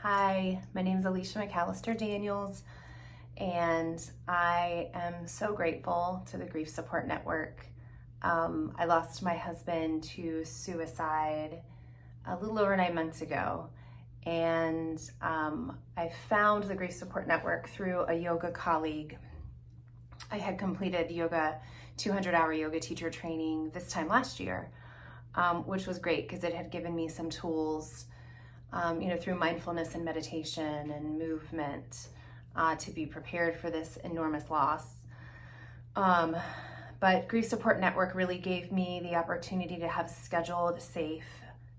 Hi, my name is Alicia Daniels, and I am so grateful to the Grief Support Network. I lost my husband to suicide a little over 9 months ago, and I found the Grief Support Network through a yoga colleague. I had completed 200-hour yoga teacher training this time last year, which was great because it had given me some tools through mindfulness and meditation and movement to be prepared for this enormous loss. But Grief Support Network really gave me the opportunity to have scheduled, safe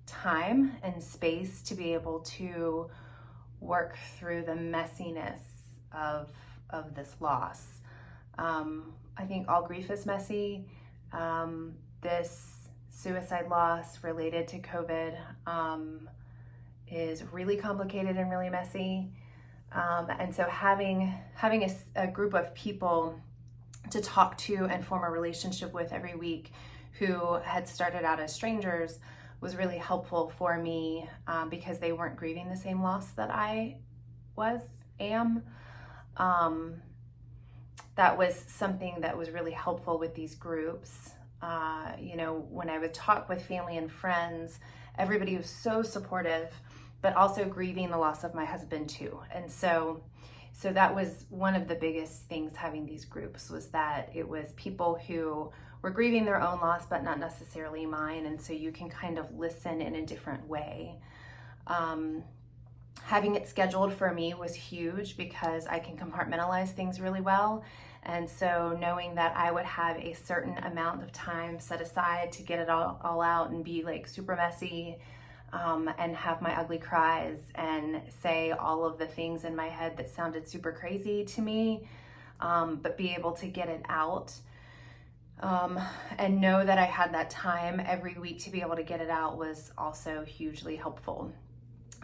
time and space to be able to work through the messiness of this loss. I think all grief is messy. This suicide loss related to COVID is really complicated and really messy. And so having a group of people to talk to and form a relationship with every week who had started out as strangers was really helpful for me because they weren't grieving the same loss that I am. That was something that was really helpful with these groups. When I would talk with family and friends, everybody was so supportive, but also grieving the loss of my husband too. And so that was one of the biggest things having these groups, was that it was people who were grieving their own loss, but not necessarily mine. And so you can kind of listen in a different way. Having it scheduled for me was huge because I can compartmentalize things really well. And so knowing that I would have a certain amount of time set aside to get it all out and be like super messy, and have my ugly cries and say all of the things in my head that sounded super crazy to me, but be able to get it out, and know that I had that time every week to be able to get it out was also hugely helpful.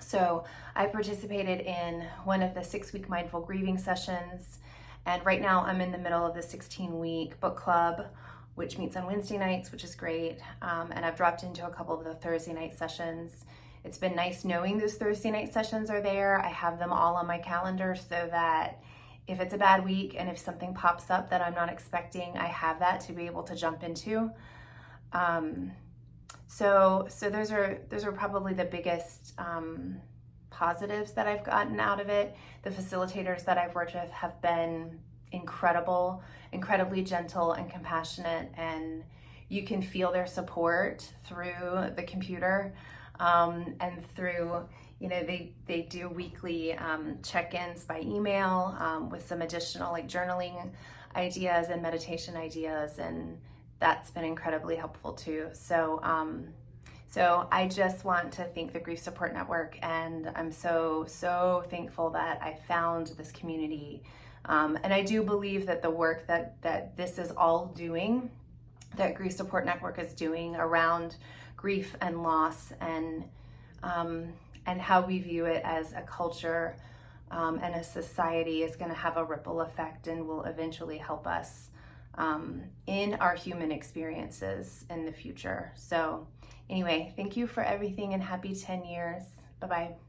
So I participated in one of the 6-week mindful grieving sessions, and right now I'm in the middle of the 16-week book club, which meets on Wednesday nights, which is great. And I've dropped into a couple of the Thursday night sessions. It's been nice knowing those Thursday night sessions are there. I have them all on my calendar so that if it's a bad week and if something pops up that I'm not expecting, I have that to be able to jump into. So those are probably the biggest positives that I've gotten out of it. The facilitators that I've worked with have been incredibly gentle and compassionate, and you can feel their support through the computer, and through, they do weekly check-ins by email with some additional journaling ideas and meditation ideas, and that's been incredibly helpful too. So I just want to thank the Grief Support Network, and I'm so thankful that I found this community. And I do believe that the work that this is all doing, that Grief Support Network is doing around grief and loss, and how we view it as a culture and a society, is going to have a ripple effect and will eventually help us in our human experiences in the future. So anyway, thank you for everything and happy 10 years. Bye-bye.